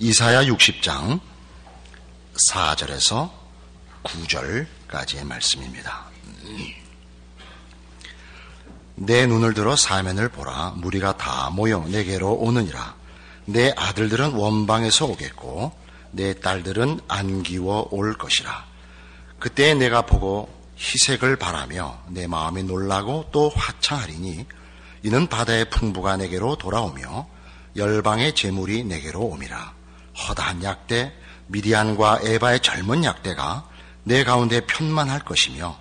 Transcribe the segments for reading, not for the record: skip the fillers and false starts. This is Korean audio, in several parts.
이사야 60장 4절에서 9절까지의 말씀입니다. 내 눈을 들어 사면을 보라. 무리가 다 모여 내게로 오느니라. 내 아들들은 원방에서 오겠고 내 딸들은 안기워 올 것이라. 그때 내가 보고 희색을 바라며 내 마음이 놀라고 또 화창하리니 이는 바다의 풍부가 내게로 돌아오며 열방의 재물이 내게로 옴이라. 허다한 약대 미디안과 에바의 젊은 약대가 내 가운데 편만할 것이며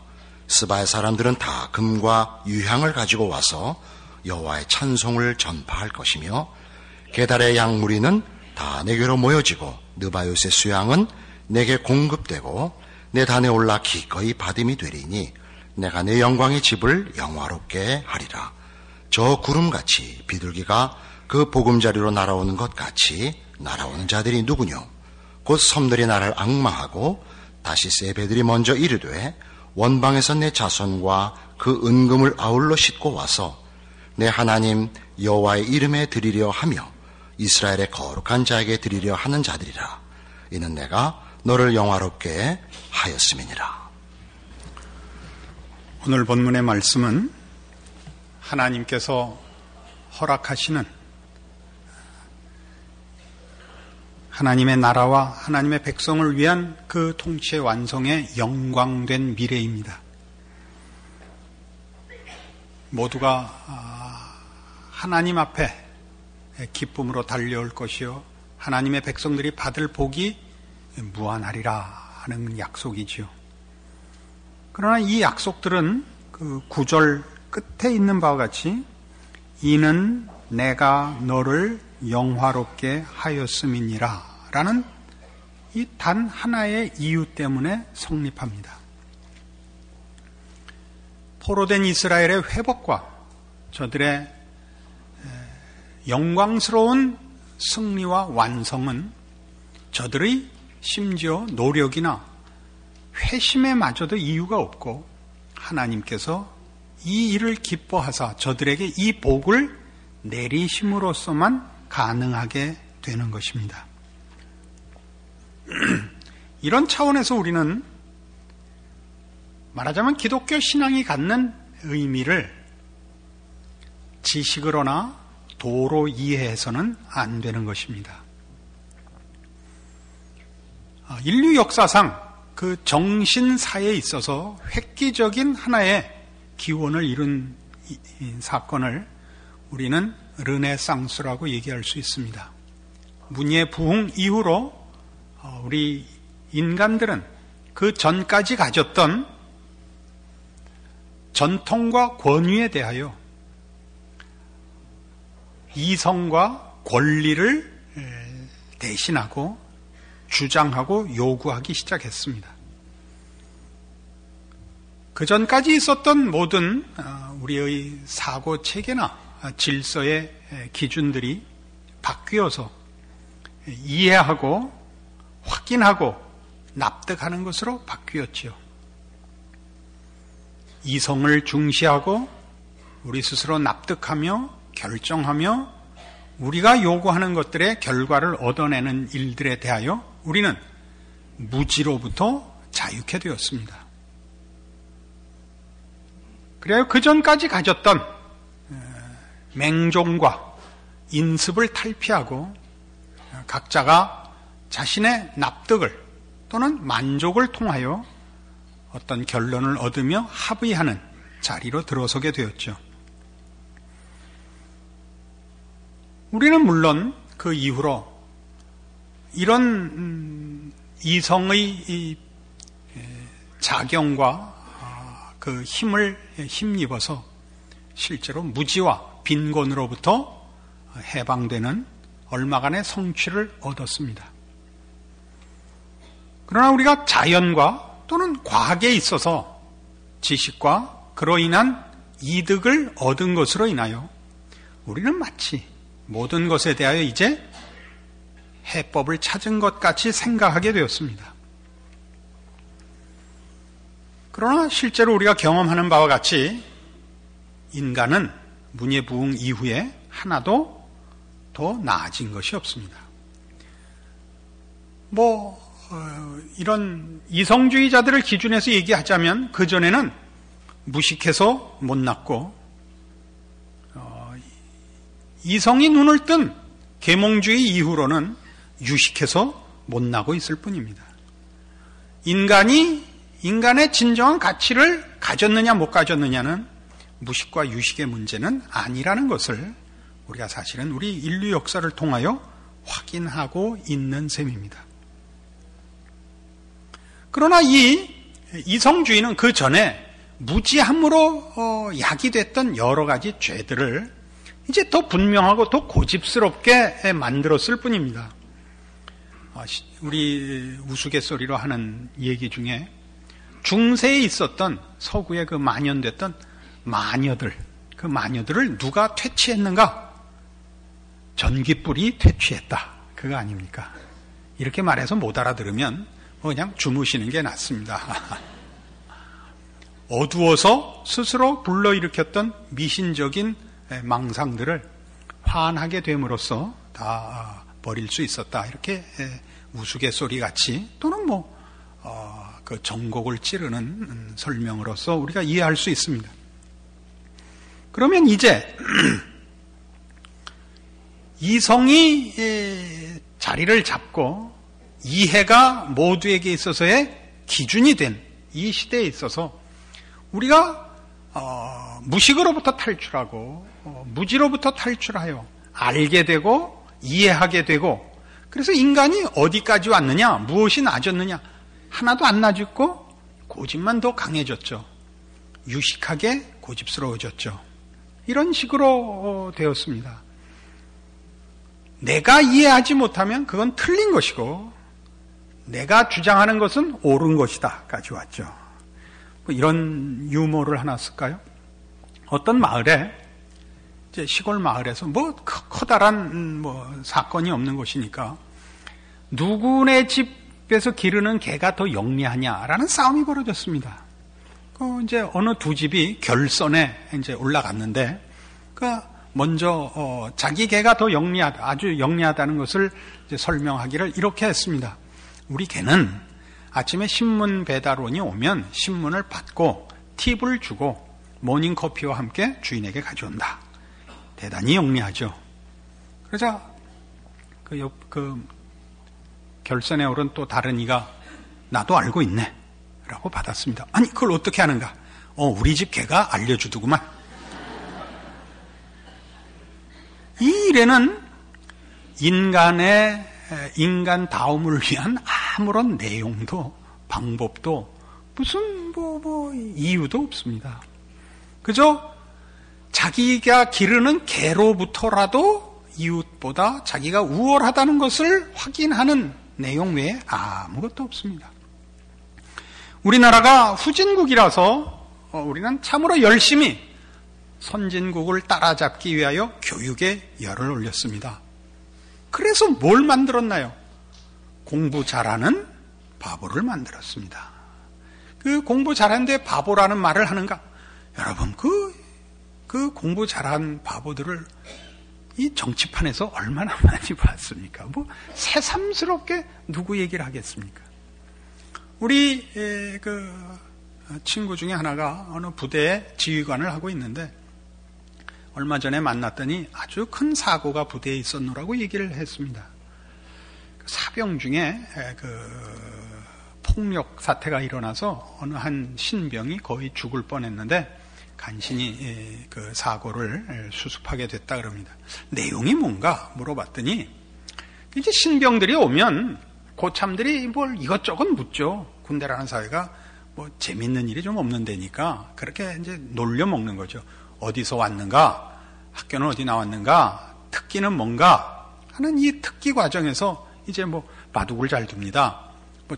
스바의 사람들은 다 금과 유향을 가지고 와서 여호와의 찬송을 전파할 것이며 게달의 양무리는 다 내게로 모여지고 느바요스의 수양은 내게 공급되고 내 단에 올라 기꺼이 받음이 되리니 내가 내 영광의 집을 영화롭게 하리라. 저 구름같이 비둘기가 그 보금자리로 날아오는 것 같이 날아오는 자들이 누구뇨? 곧 섬들이 나를 앙망하고 다시 세배들이 먼저 이르되 원방에서 내 자손과 그 은금을 아울러 싣고 와서 내 하나님 여호와의 이름에 드리려 하며 이스라엘의 거룩한 자에게 드리려 하는 자들이라. 이는 내가 너를 영화롭게 하였음이니라. 오늘 본문의 말씀은 하나님께서 허락하시는 하나님의 나라와 하나님의 백성을 위한 그 통치의 완성의 영광된 미래입니다. 모두가 하나님 앞에 기쁨으로 달려올 것이요 하나님의 백성들이 받을 복이 무한하리라 하는 약속이지요. 그러나 이 약속들은 그 9절 끝에 있는 바와 같이 이는 내가 너를 영화롭게 하였음이니라 라는 이 단 하나의 이유 때문에 성립합니다. 포로된 이스라엘의 회복과 저들의 영광스러운 승리와 완성은 저들의 심지어 노력이나 회심에 마저도 이유가 없고 하나님께서 이 일을 기뻐하사 저들에게 이 복을 내리심으로써만 가능하게 되는 것입니다. 이런 차원에서 우리는 말하자면 기독교 신앙이 갖는 의미를 지식으로나 도로 이해해서는 안 되는 것입니다. 인류 역사상 그 정신사에 있어서 획기적인 하나의 기원을 이룬 사건을 우리는 르네상스라고 얘기할 수 있습니다. 문예 부흥 이후로 우리 인간들은 그 전까지 가졌던 전통과 권위에 대하여 이성과 권리를 대신하고 주장하고 요구하기 시작했습니다. 그 전까지 있었던 모든 우리의 사고 체계나 질서의 기준들이 바뀌어서 이해하고 확인하고 납득하는 것으로 바뀌었지요. 이성을 중시하고 우리 스스로 납득하며 결정하며 우리가 요구하는 것들의 결과를 얻어내는 일들에 대하여 우리는 무지로부터 자유케 되었습니다. 그래요. 그 전까지 가졌던 맹종과 인습을 탈피하고 각자가 자신의 납득을 또는 만족을 통하여 어떤 결론을 얻으며 합의하는 자리로 들어서게 되었죠. 우리는 물론 그 이후로 이런 이성의 작용과 그 힘을 힘입어서 실제로 무지와 빈곤으로부터 해방되는 얼마간의 성취를 얻었습니다. 그러나 우리가 자연과 또는 과학에 있어서 지식과 그로 인한 이득을 얻은 것으로 인하여 우리는 마치 모든 것에 대하여 이제 해법을 찾은 것 같이 생각하게 되었습니다. 그러나 실제로 우리가 경험하는 바와 같이 인간은 문예 부흥 이후에 하나도 더 나아진 것이 없습니다. 이런 이성주의자들을 기준해서 얘기하자면 그전에는 무식해서 못 낳고 이성이 눈을 뜬 계몽주의 이후로는 유식해서 못 나고 있을 뿐입니다. 인간의 진정한 가치를 가졌느냐 못 가졌느냐는 무식과 유식의 문제는 아니라는 것을 우리가 사실은 우리 인류 역사를 통하여 확인하고 있는 셈입니다. 그러나 이 이성주의는 그 전에 무지함으로 야기됐던 여러 가지 죄들을 이제 더 분명하고 더 고집스럽게 만들었을 뿐입니다. 우리 우스갯소리로 하는 얘기 중에 중세에 있었던 서구에 그 만연됐던 마녀들, 그 마녀들을 누가 퇴치했는가? 전기불이 퇴치했다. 그거 아닙니까? 이렇게 말해서 못 알아들으면 그냥 주무시는 게 낫습니다. 어두워서 스스로 불러일으켰던 미신적인 망상들을 환하게 됨으로써 다 버릴 수 있었다. 이렇게 우스갯소리 같이 또는 그 정곡을 찌르는 설명으로서 우리가 이해할 수 있습니다. 그러면 이제 이성이 자리를 잡고 이해가 모두에게 있어서의 기준이 된 이 시대에 있어서 우리가 무식으로부터 탈출하고 무지로부터 탈출하여 알게 되고 이해하게 되고, 그래서 인간이 어디까지 왔느냐, 무엇이 나아졌느냐, 하나도 안 나아졌고 고집만 더 강해졌죠. 유식하게 고집스러워졌죠. 이런 식으로 되었습니다. 내가 이해하지 못하면 그건 틀린 것이고 내가 주장하는 것은 옳은 것이다 까지 왔죠. 이런 유머를 하나 쓸까요? 어떤 마을에, 이제 시골 마을에서 커다란 사건이 없는 곳이니까 누구네 집에서 기르는 개가 더 영리하냐라는 싸움이 벌어졌습니다. 이제 어느 두 집이 결선에 이제 올라갔는데, 먼저 자기 개가 더 영리하다, 아주 영리하다는 것을 이제 설명하기를 이렇게 했습니다. 우리 개는 아침에 신문 배달원이 오면 신문을 받고 팁을 주고 모닝커피와 함께 주인에게 가져온다. 대단히 영리하죠. 그러자 그 결선에 오른 또 다른 이가 나도 알고 있네 라고 받았습니다. 아니 그걸 어떻게 하는가? 우리 집 개가 알려주더구만. 이 일에는 인간다움을 위한 아무런 내용도 방법도 무슨 이유도 없습니다. 그저 자기가 기르는 개로부터라도 이웃보다 자기가 우월하다는 것을 확인하는 내용 외에 아무것도 없습니다. 우리나라가 후진국이라서 우리는 참으로 열심히 선진국을 따라잡기 위하여 교육에 열을 올렸습니다. 그래서 뭘 만들었나요? 공부 잘하는 바보를 만들었습니다. 그 공부 잘하는데 바보라는 말을 하는가? 여러분, 그 공부 잘한 바보들을 이 정치판에서 얼마나 많이 봤습니까? 새삼스럽게 누구 얘기를 하겠습니까? 우리 그 친구 중에 하나가 어느 부대에 지휘관을 하고 있는데, 얼마 전에 만났더니 아주 큰 사고가 부대에 있었노라고 얘기를 했습니다. 사병 중에 폭력 사태가 일어나서 어느 한 신병이 거의 죽을 뻔했는데 간신히 그 사고를 수습하게 됐다 그럽니다. 내용이 뭔가 물어봤더니, 이제 신병들이 오면 고참들이 뭘 이것저것 묻죠. 군대라는 사회가 재밌는 일이 좀 없는 데니까 그렇게 이제 놀려 먹는 거죠. 어디서 왔는가? 학교는 어디 나왔는가? 특기는 뭔가? 하는 이 특기 과정에서 이제 바둑을 잘 둡니다.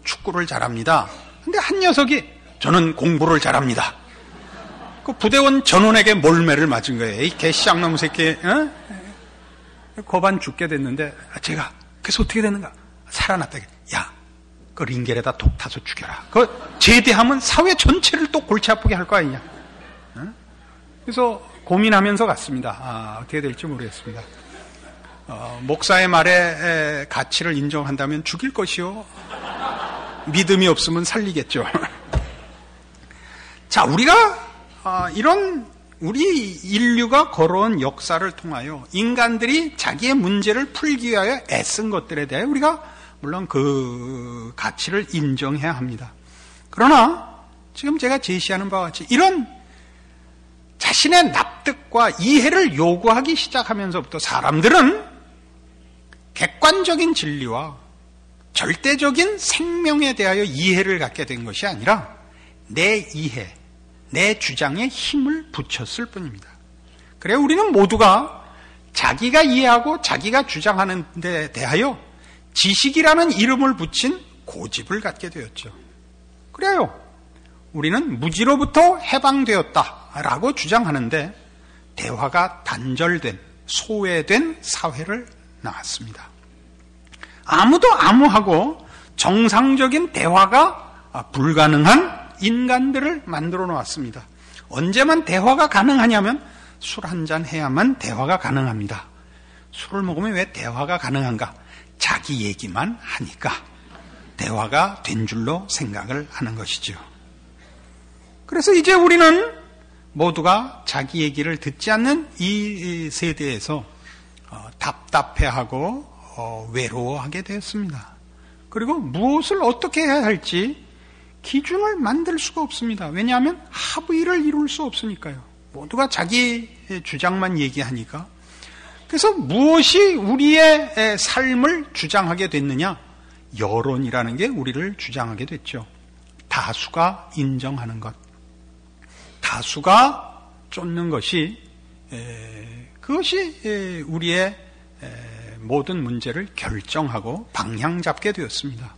축구를 잘합니다. 근데 한 녀석이 저는 공부를 잘합니다. 그 부대원 전원에게 몰매를 맞은 거예요. 이 개쌍놈 새끼, 고반 죽게 됐는데, 제가 그래서 어떻게 됐는가? 살아났다. 야, 그 링겔에다 독 타서 죽여라. 그 제대하면 사회 전체를 또 골치 아프게 할 거 아니냐? 그래서 고민하면서 갔습니다. 어떻게 될지 모르겠습니다. 목사의 말에 가치를 인정한다면 죽일 것이요. 믿음이 없으면 살리겠죠. 자, 우리가 이런 우리 인류가 걸어온 역사를 통하여 인간들이 자기의 문제를 풀기 위하여 애쓴 것들에 대해 우리가 물론 그 가치를 인정해야 합니다. 그러나 지금 제가 제시하는 바와 같이 이런 자신의 납득과 이해를 요구하기 시작하면서부터 사람들은 객관적인 진리와 절대적인 생명에 대하여 이해를 갖게 된 것이 아니라 내 이해, 내 주장에 힘을 붙였을 뿐입니다. 그래야 우리는 모두가 자기가 이해하고 자기가 주장하는 데 대하여 지식이라는 이름을 붙인 고집을 갖게 되었죠. 그래요. 우리는 무지로부터 해방되었다라고 주장하는데 대화가 단절된, 소외된 사회를 나왔습니다. 아무도 아무하고 정상적인 대화가 불가능한 인간들을 만들어 놓았습니다. 언제만 대화가 가능하냐면 술 한잔 해야만 대화가 가능합니다. 술을 먹으면 왜 대화가 가능한가? 자기 얘기만 하니까 대화가 된 줄로 생각을 하는 것이죠. 그래서 이제 우리는 모두가 자기 얘기를 듣지 않는 이 세대에서 답답해하고 외로워하게 되었습니다. 그리고 무엇을 어떻게 해야 할지 기준을 만들 수가 없습니다. 왜냐하면 합의를 이룰 수 없으니까요. 모두가 자기 주장만 얘기하니까. 그래서 무엇이 우리의 삶을 주장하게 됐느냐? 여론이라는 게 우리를 주장하게 됐죠. 다수가 인정하는 것, 다수가 쫓는 것이 그것이 우리의 모든 문제를 결정하고 방향 잡게 되었습니다.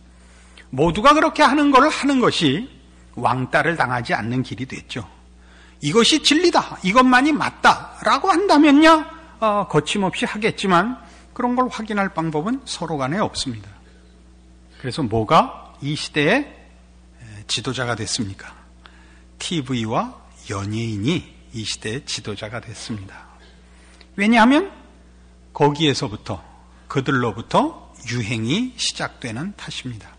모두가 그렇게 하는 것을 하는 것이 왕따를 당하지 않는 길이 됐죠. 이것이 진리다, 이것만이 맞다라고 한다면요 거침없이 하겠지만 그런 걸 확인할 방법은 서로 간에 없습니다. 그래서 뭐가 이 시대의 지도자가 됐습니까? TV와 연예인이 이 시대의 지도자가 됐습니다. 왜냐하면 거기에서부터 그들로부터 유행이 시작되는 탓입니다.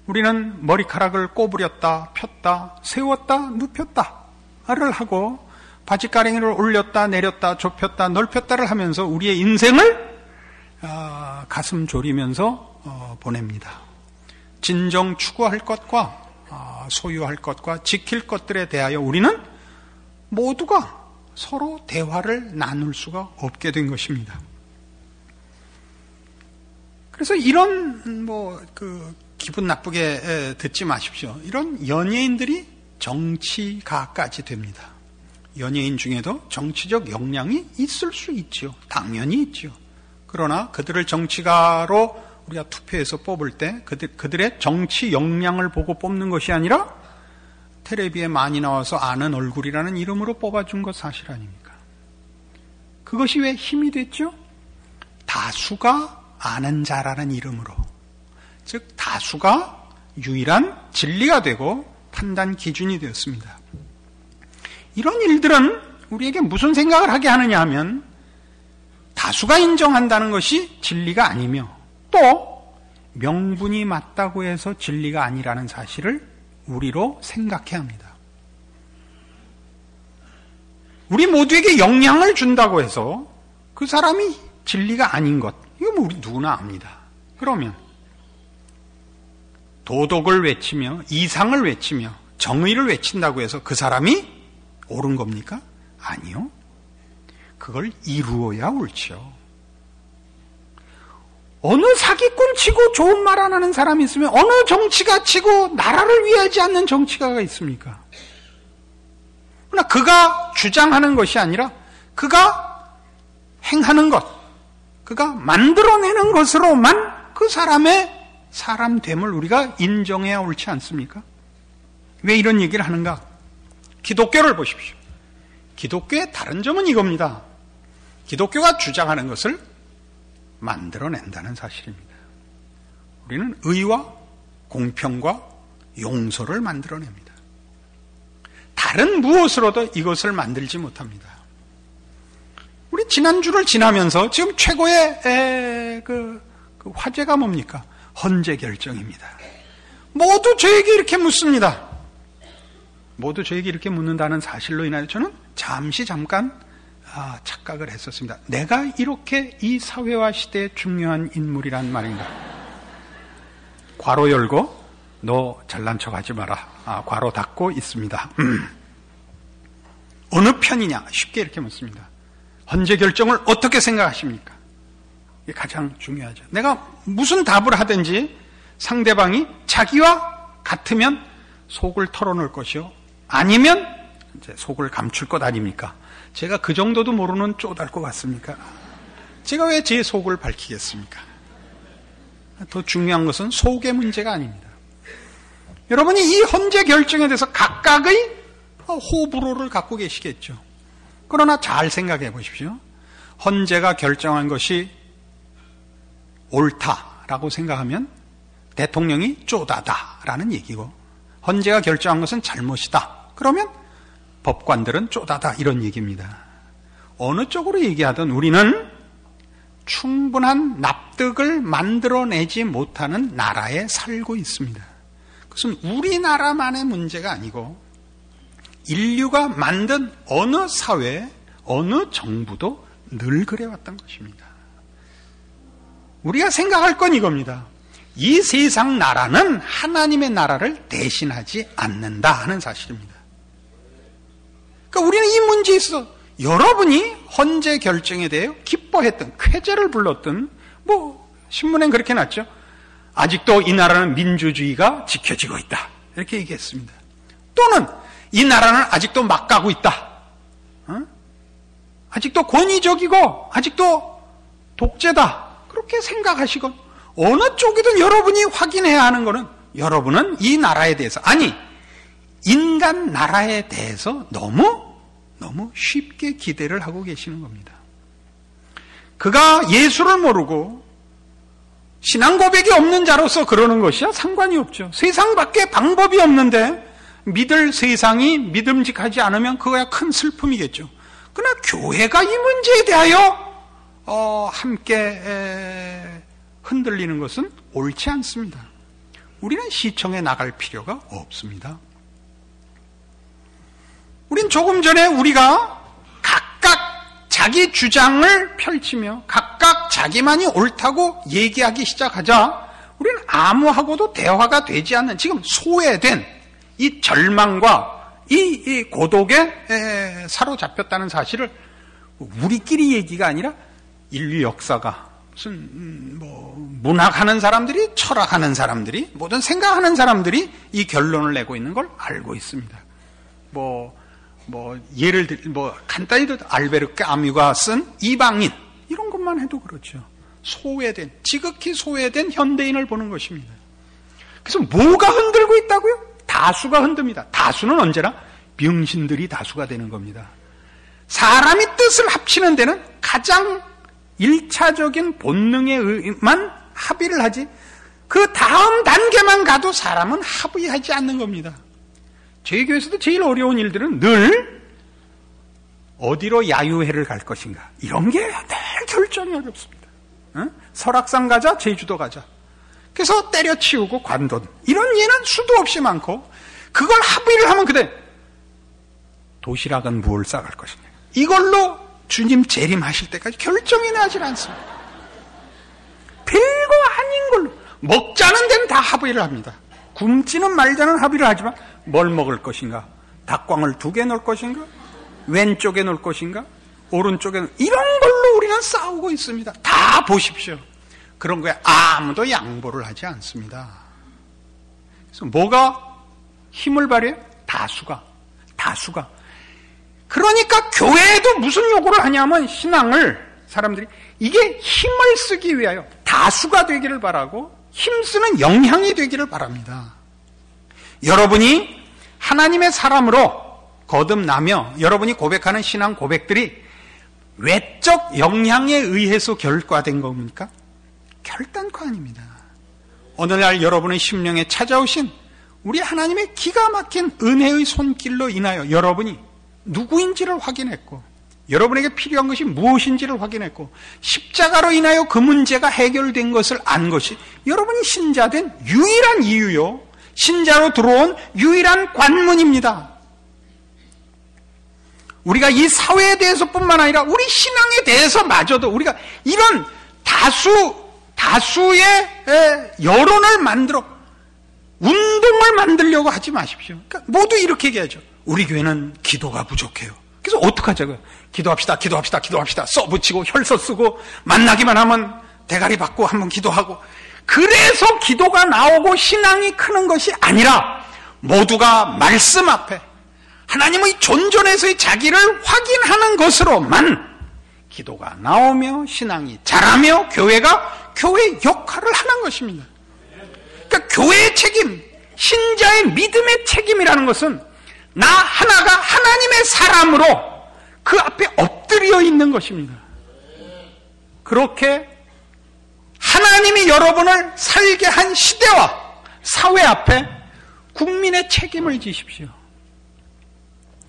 우리는 머리카락을 꼬부렸다, 폈다, 세웠다, 눕혔다를 하고 바지가랭이를 올렸다, 내렸다, 좁혔다, 넓혔다를 하면서 우리의 인생을 가슴 졸이면서 보냅니다. 진정 추구할 것과 소유할 것과 지킬 것들에 대하여 우리는 모두가 서로 대화를 나눌 수가 없게 된 것입니다. 그래서 이런 기분 나쁘게 듣지 마십시오. 이런 연예인들이 정치가까지 됩니다. 연예인 중에도 정치적 역량이 있을 수 있죠. 당연히 있죠. 그러나 그들을 정치가로 우리가 투표해서 뽑을 때 그들의 정치 역량을 보고 뽑는 것이 아니라 텔레비에 많이 나와서 아는 얼굴이라는 이름으로 뽑아준 것 사실 아닙니까? 그것이 왜 힘이 됐죠? 다수가 아는 자라는 이름으로, 즉 다수가 유일한 진리가 되고 판단 기준이 되었습니다. 이런 일들은 우리에게 무슨 생각을 하게 하느냐 하면 다수가 인정한다는 것이 진리가 아니며 또 명분이 맞다고 해서 진리가 아니라는 사실을 우리로 생각해야 합니다. 우리 모두에게 영향을 준다고 해서 그 사람이 진리가 아닌 것, 이거 우리 누구나 압니다. 그러면 도덕을 외치며 이상을 외치며 정의를 외친다고 해서 그 사람이 옳은 겁니까? 아니요. 그걸 이루어야 옳죠. 어느 사기꾼 치고 좋은 말 안 하는 사람이 있으면 어느 정치가 치고 나라를 위하지 않는 정치가가 있습니까? 그러나 그가 주장하는 것이 아니라 그가 행하는 것, 그가 만들어내는 것으로만 그 사람의 사람됨을 우리가 인정해야 옳지 않습니까? 왜 이런 얘기를 하는가? 기독교를 보십시오. 기독교의 다른 점은 이겁니다. 기독교가 주장하는 것을 만들어낸다는 사실입니다. 우리는 의와 공평과 용서를 만들어냅니다. 다른 무엇으로도 이것을 만들지 못합니다. 우리 지난주를 지나면서 지금 최고의 그 화제가 뭡니까? 헌재 결정입니다. 모두 저에게 이렇게 묻습니다. 모두 저에게 이렇게 묻는다는 사실로 인하여 저는 잠깐 착각을 했었습니다. 내가 이렇게 이 사회와 시대에 중요한 인물이란 말인가? 괄호 열고 너 잘난 척 하지 마라. 괄호 닫고 있습니다. 어느 편이냐? 쉽게 이렇게 묻습니다. 헌재 결정을 어떻게 생각하십니까? 이게 가장 중요하죠. 내가 무슨 답을 하든지 상대방이 자기와 같으면 속을 털어놓을 것이요, 아니면 이제 속을 감출 것 아닙니까? 제가 그 정도도 모르는 쪼달 것 같습니까? 제가 왜 제 속을 밝히겠습니까? 더 중요한 것은 속의 문제가 아닙니다. 여러분이 이 헌재 결정에 대해서 각각의 호불호를 갖고 계시겠죠. 그러나 잘 생각해 보십시오. 헌재가 결정한 것이 옳다라고 생각하면 대통령이 쪼다다라는 얘기고, 헌재가 결정한 것은 잘못이다 그러면 법관들은 쪼다다 이런 얘기입니다. 어느 쪽으로 얘기하든 우리는 충분한 납득을 만들어내지 못하는 나라에 살고 있습니다. 그것은 우리나라만의 문제가 아니고 인류가 만든 어느 사회, 어느 정부도 늘 그래왔던 것입니다. 우리가 생각할 건 이겁니다. 이 세상 나라는 하나님의 나라를 대신하지 않는다 하는 사실입니다. 그러니까 우리는 이 문제에 있어서 여러분이 헌재 결정에 대해 기뻐했던, 쾌재를 불렀던, 신문엔 그렇게 났죠. 아직도 이 나라는 민주주의가 지켜지고 있다 이렇게 얘기했습니다. 또는 이 나라는 아직도 막 가고 있다, 아직도 권위적이고 아직도 독재다 그렇게 생각하시건, 어느 쪽이든 여러분이 확인해야 하는 것은 여러분은 이 나라에 대해서, 아니 인간 나라에 대해서 너무 쉽게 기대를 하고 계시는 겁니다. 그가 예수를 모르고 신앙 고백이 없는 자로서 그러는 것이야 상관이 없죠. 세상밖에 방법이 없는데 믿을 세상이 믿음직하지 않으면 그거야 큰 슬픔이겠죠. 그러나 교회가 이 문제에 대하여 함께 흔들리는 것은 옳지 않습니다. 우리는 시청에 나갈 필요가 없습니다. 우린 조금 전에 우리가 각각 자기 주장을 펼치며 각각 자기만이 옳다고 얘기하기 시작하자 우리는 아무하고도 대화가 되지 않는, 지금 소외된 이 절망과 이 고독에 사로잡혔다는 사실을 우리끼리 얘기가 아니라 인류 역사가 무슨 문학하는 사람들이, 철학하는 사람들이, 모든 생각하는 사람들이 이 결론을 내고 있는 걸 알고 있습니다. 예를 간단히 알베르 까뮤가 쓴 이방인, 이런 것만 해도 그렇죠. 소외된, 지극히 소외된 현대인을 보는 것입니다. 그래서 뭐가 흔들고 있다고요? 다수가 흔듭니다. 다수는 언제나 병신들이 다수가 되는 겁니다. 사람이 뜻을 합치는 데는 가장 1차적인 본능에 의만 합의를 하지, 그 다음 단계만 가도 사람은 합의하지 않는 겁니다. 저희 교회에서도 제일 어려운 일들은 늘 어디로 야유회를 갈 것인가, 이런 게 늘 결정이 어렵습니다. 설악산 가자, 제주도 가자. 그래서 때려치우고 관돈, 이런 예는 수도 없이 많고, 그걸 합의를 하면 그때 도시락은 무엇을 싸갈 것이냐, 이걸로 주님 재림하실 때까지 결정이 나질 않습니다. 별거 아닌 걸로, 먹자는 데는 다 합의를 합니다. 굶지는 말자는 합의를 하지만 뭘 먹을 것인가, 닭광을 2개 넣을 것인가, 왼쪽에 넣을 것인가, 오른쪽에, 이런 걸로 우리는 싸우고 있습니다. 다 보십시오. 그런 거에 아무도 양보를 하지 않습니다. 그래서 뭐가 힘을 발휘해? 다수가. 그러니까 교회에도 무슨 요구를 하냐면, 신앙을 사람들이 이게 힘을 쓰기 위하여 다수가 되기를 바라고 힘쓰는 영향이 되기를 바랍니다. 여러분이 하나님의 사람으로 거듭나며 여러분이 고백하는 신앙 고백들이 외적 영향에 의해서 결과된 겁니까? 결단코 아닙니다. 오늘날 여러분의 심령에 찾아오신 우리 하나님의 기가 막힌 은혜의 손길로 인하여 여러분이 누구인지를 확인했고, 여러분에게 필요한 것이 무엇인지를 확인했고 십자가로 인하여 그 문제가 해결된 것을 안 것이 여러분이 신자된 유일한 이유요, 신자로 들어온 유일한 관문입니다. 우리가 이 사회에 대해서뿐만 아니라 우리 신앙에 대해서마저도 우리가 이런 다수의 여론을 만들어 운동을 만들려고 하지 마십시오. 그러니까 모두 이렇게 얘기하죠. 우리 교회는 기도가 부족해요. 그래서 어떡하자고요? 기도합시다. 써붙이고 혈서 쓰고 만나기만 하면 대가리 받고 한번 기도하고. 그래서 기도가 나오고 신앙이 크는 것이 아니라 모두가 말씀 앞에 하나님의 존존에서의 자기를 확인하는 것으로만 기도가 나오며 신앙이 자라며 교회가 교회의 역할을 하는 것입니다. 그러니까 교회의 책임, 신자의 믿음의 책임이라는 것은 나 하나가 하나님의 사람으로 그 앞에 엎드려 있는 것입니다. 그렇게 하나님이 여러분을 살게 한 시대와 사회 앞에 국민의 책임을 지십시오.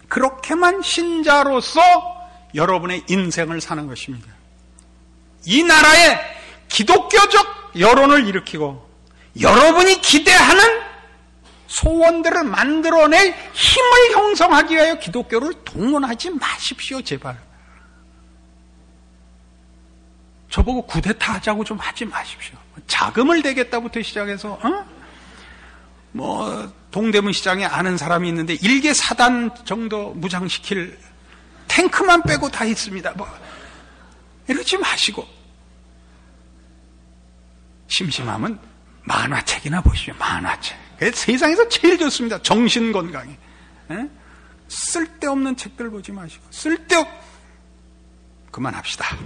그렇게만 신자로서 여러분의 인생을 사는 것입니다. 이 나라에 기독교적 여론을 일으키고 여러분이 기대하는 소원들을 만들어낼 힘을 형성하기 위하여 기독교를 동원하지 마십시오, 제발. 저보고 쿠데타 하자고 좀 하지 마십시오. 자금을 대겠다부터 시작해서 동대문 시장에 아는 사람이 있는데 1개 4단 정도 무장시킬 탱크만 빼고 다 있습니다. 이러지 마시고 심심하면 만화책이나 보십시오. 만화책. 세상에서 제일 좋습니다. 정신건강에. 쓸데없는 책들 보지 마시고 그만합시다.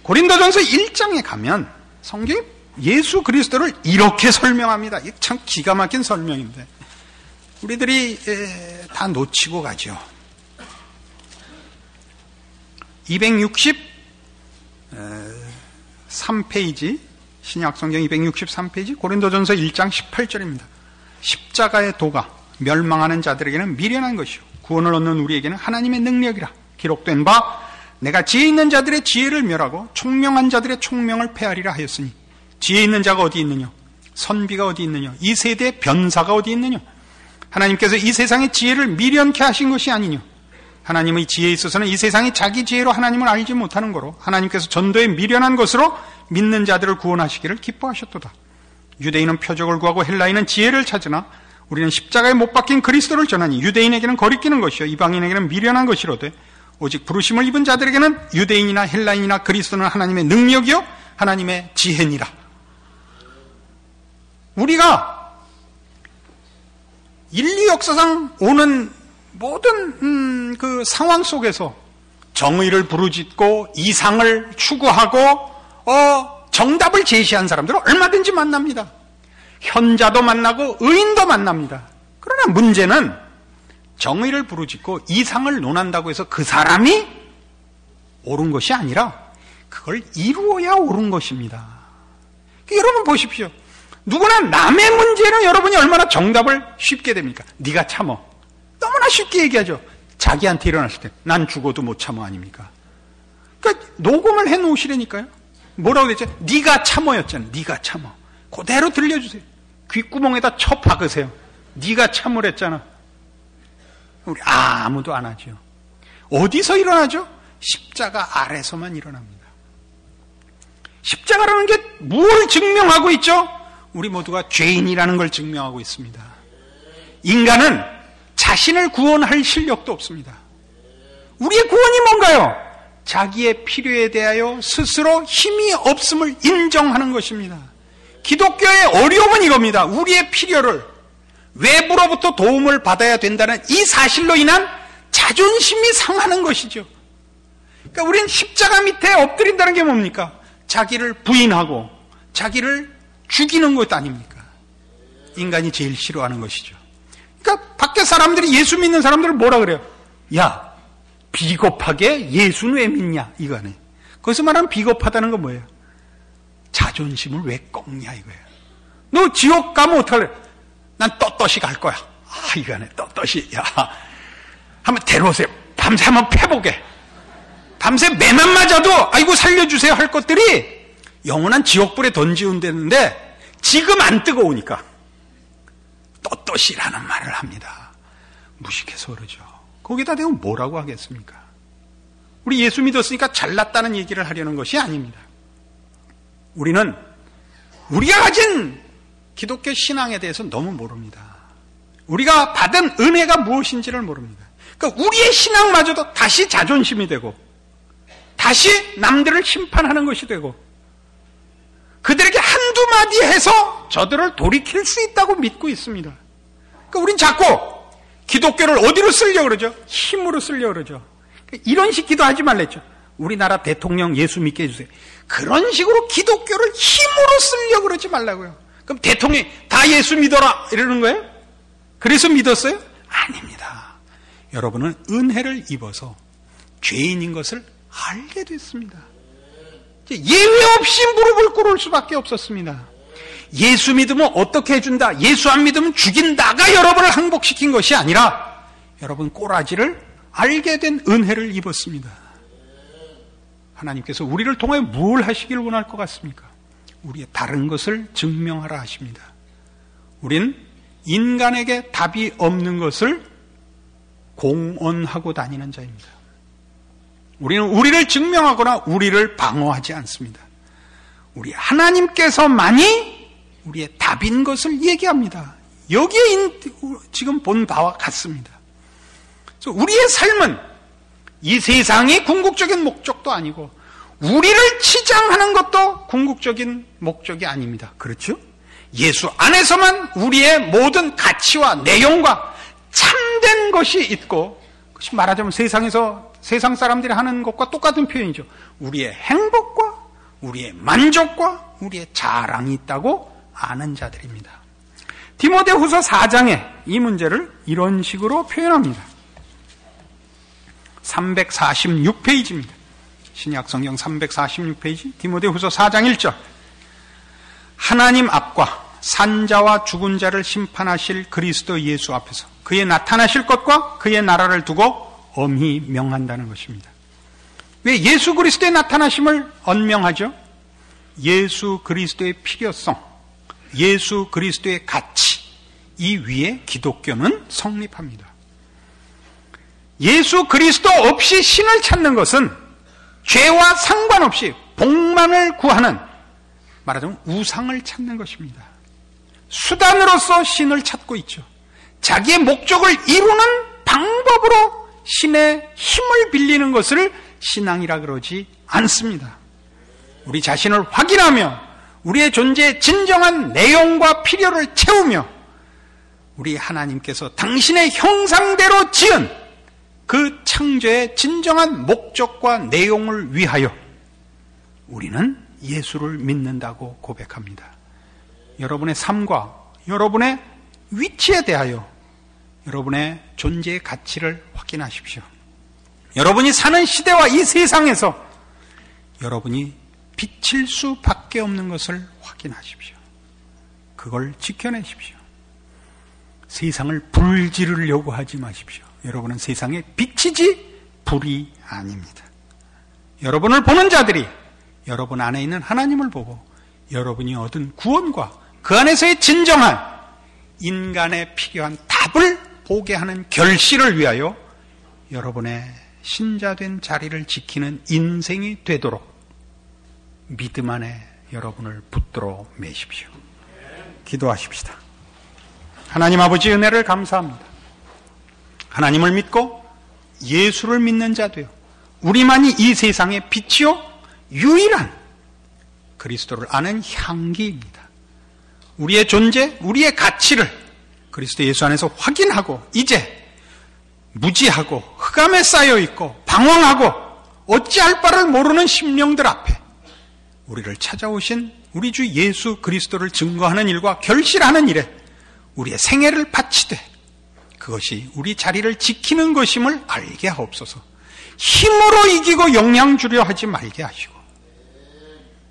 고린도전서 1장에 가면 성경이 예수 그리스도를 이렇게 설명합니다. 이게 참 기가 막힌 설명인데 우리들이 다 놓치고 가죠. 263페이지 신약성경 263페이지 고린도전서 1장 18절입니다. 십자가의 도가 멸망하는 자들에게는 미련한 것이요 구원을 얻는 우리에게는 하나님의 능력이라 기록된 바 내가 지혜 있는 자들의 지혜를 멸하고 총명한 자들의 총명을 폐하리라 하였으니 지혜 있는 자가 어디 있느냐? 선비가 어디 있느냐? 이 세대의 변사가 어디 있느냐? 하나님께서 이 세상의 지혜를 미련케 하신 것이 아니냐? 하나님의 지혜에 있어서는 이 세상이 자기 지혜로 하나님을 알지 못하는 거로 하나님께서 전도에 미련한 것으로 믿는 자들을 구원하시기를 기뻐하셨도다. 유대인은 표적을 구하고 헬라인은 지혜를 찾으나 우리는 십자가에 못 박힌 그리스도를 전하니 유대인에게는 거리끼는 것이요 이방인에게는 미련한 것이로되 오직 부르심을 입은 자들에게는 유대인이나 헬라인이나 그리스도는 하나님의 능력이요 하나님의 지혜니라. 우리가 인류 역사상 오는 모든 그 상황 속에서 정의를 부르짖고 이상을 추구하고 정답을 제시한 사람들은 얼마든지 만납니다. 현자도 만나고 의인도 만납니다. 그러나 문제는 정의를 부르짖고 이상을 논한다고 해서 그 사람이 옳은 것이 아니라 그걸 이루어야 옳은 것입니다. 여러분 보십시오. 누구나 남의 문제는 여러분이 얼마나 정답을 쉽게 됩니까? 네가 참어. 너무나 쉽게 얘기하죠. 자기한테 일어났을 때 난 죽어도 못 참어 아닙니까? 그러니까 녹음을 해놓으시라니까요. 뭐라고 됐죠? 네가 참어였잖아. 네가 참어. 그대로 들려주세요. 귓구멍에다 쳐 박으세요. 네가 참으랬잖아. 우리 아무도 안 하죠. 어디서 일어나죠? 십자가 아래서만 일어납니다. 십자가라는 게 뭘 증명하고 있죠? 우리 모두가 죄인이라는 걸 증명하고 있습니다. 인간은 자신을 구원할 실력도 없습니다. 우리의 구원이 뭔가요? 자기의 필요에 대하여 스스로 힘이 없음을 인정하는 것입니다. 기독교의 어려움은 이겁니다. 우리의 필요를 외부로부터 도움을 받아야 된다는 이 사실로 인한 자존심이 상하는 것이죠. 그러니까 우리는 십자가 밑에 엎드린다는 게 뭡니까? 자기를 부인하고 자기를 죽이는 것 아닙니까? 인간이 제일 싫어하는 것이죠. 그러니까 밖에 사람들이 예수 믿는 사람들을 뭐라 그래요? 야, 비겁하게 예수는 왜 믿냐? 이거네. 거기서 말하는 비겁하다는 건 뭐예요? 자존심을 왜 꺾냐 이거예요. 너 지옥 가면 어떡할래? 난 떳떳이 갈 거야. 이거네, 떳떳이. 야, 한번 데려오세요. 밤새 한번 패보게. 밤새 매만 맞아도 아이고 살려주세요 할 것들이 영원한 지옥불에 던지운다는데 지금 안 뜨거우니까 떳떳이라는 말을 합니다. 무식해서 그러죠. 거기다 대고 뭐라고 하겠습니까? 우리 예수 믿었으니까 잘났다는 얘기를 하려는 것이 아닙니다. 우리는 우리가 가진 기독교 신앙에 대해서 너무 모릅니다. 우리가 받은 은혜가 무엇인지를 모릅니다. 그러니까 우리의 신앙마저도 다시 자존심이 되고 다시 남들을 심판하는 것이 되고 그들에게 한두 마디 해서 저들을 돌이킬 수 있다고 믿고 있습니다. 그러니까 우린 자꾸 기독교를 어디로 쓰려고 그러죠? 힘으로 쓰려고 그러죠. 이런 식 기도하지 말랬죠. 우리나라 대통령 예수 믿게 해주세요. 그런 식으로 기독교를 힘으로 쓰려고 그러지 말라고요. 그럼 대통령이 다 예수 믿어라 이러는 거예요? 그래서 믿었어요? 아닙니다. 여러분은 은혜를 입어서 죄인인 것을 알게 됐습니다. 예외 없이 무릎을 꿇을 수밖에 없었습니다. 예수 믿으면 어떻게 해준다, 예수 안 믿으면 죽인다가 여러분을 항복시킨 것이 아니라 여러분 꼬라지를 알게 된 은혜를 입었습니다. 하나님께서 우리를 통해 뭘 하시길 원할 것 같습니까? 우리의 다른 것을 증명하라 하십니다. 우린 인간에게 답이 없는 것을 공언하고 다니는 자입니다. 우리는 우리를 증명하거나 우리를 방어하지 않습니다. 우리 하나님께서만이 우리의 답인 것을 얘기합니다. 여기에 지금 본 바와 같습니다. 그래서 우리의 삶은 이 세상이 궁극적인 목적도 아니고 우리를 치장하는 것도 궁극적인 목적이 아닙니다. 그렇죠? 예수 안에서만 우리의 모든 가치와 내용과 참된 것이 있고, 그것이 말하자면 세상에서 세상 사람들이 하는 것과 똑같은 표현이죠. 우리의 행복과 우리의 만족과 우리의 자랑이 있다고 아는 자들입니다. 디모데후서 4장에 이 문제를 이런 식으로 표현합니다. 346페이지입니다. 신약성경 346페이지 디모데후서 4장 1절. 하나님 앞과 산자와 죽은 자를 심판하실 그리스도 예수 앞에서 그의 나타나실 것과 그의 나라를 두고 엄히 명한다는 것입니다. 왜 예수 그리스도의 나타나심을 언명하죠? 예수 그리스도의 필요성, 예수 그리스도의 가치, 이 위에 기독교는 성립합니다. 예수 그리스도 없이 신을 찾는 것은 죄와 상관없이 복만을 구하는, 말하자면 우상을 찾는 것입니다. 수단으로서 신을 찾고 있죠. 자기의 목적을 이루는 방법으로 신의 힘을 빌리는 것을 신앙이라 그러지 않습니다. 우리 자신을 확인하며 우리의 존재의 진정한 내용과 필요를 채우며 우리 하나님께서 당신의 형상대로 지은 그 창조의 진정한 목적과 내용을 위하여 우리는 예수를 믿는다고 고백합니다. 여러분의 삶과 여러분의 위치에 대하여 여러분의 존재의 가치를 확인하십시오. 여러분이 사는 시대와 이 세상에서 여러분이 비칠 수밖에 없는 것을 확인하십시오. 그걸 지켜내십시오. 세상을 불지르려고 하지 마십시오. 여러분은 세상에 빛이지 불이 아닙니다. 여러분을 보는 자들이 여러분 안에 있는 하나님을 보고 여러분이 얻은 구원과 그 안에서의 진정한 인간에 필요한 답을 보게 하는 결실을 위하여 여러분의 신자된 자리를 지키는 인생이 되도록 믿음 안에 여러분을 붙들어 매십시오. 기도하십시다. 하나님 아버지 은혜를 감사합니다. 하나님을 믿고 예수를 믿는 자도요, 우리만이 이 세상의 빛이요 유일한 그리스도를 아는 향기입니다. 우리의 존재, 우리의 가치를 그리스도 예수 안에서 확인하고 이제 무지하고 흑암에 쌓여있고 방황하고 어찌할 바를 모르는 심령들 앞에 우리를 찾아오신 우리 주 예수 그리스도를 증거하는 일과 결실하는 일에 우리의 생애를 바치되 그것이 우리 자리를 지키는 것임을 알게 하옵소서. 힘으로 이기고 영향 주려 하지 말게 하시고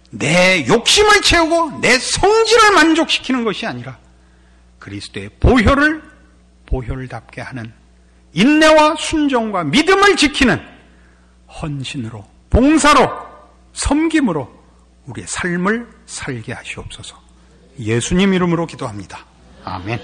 내 욕심을 채우고 내 성질을 만족시키는 것이 아니라 그리스도의 보혈을 보혈답게 하는 인내와 순종과 믿음을 지키는 헌신으로, 봉사로, 섬김으로 우리의 삶을 살게 하시옵소서. 예수님 이름으로 기도합니다. 아멘.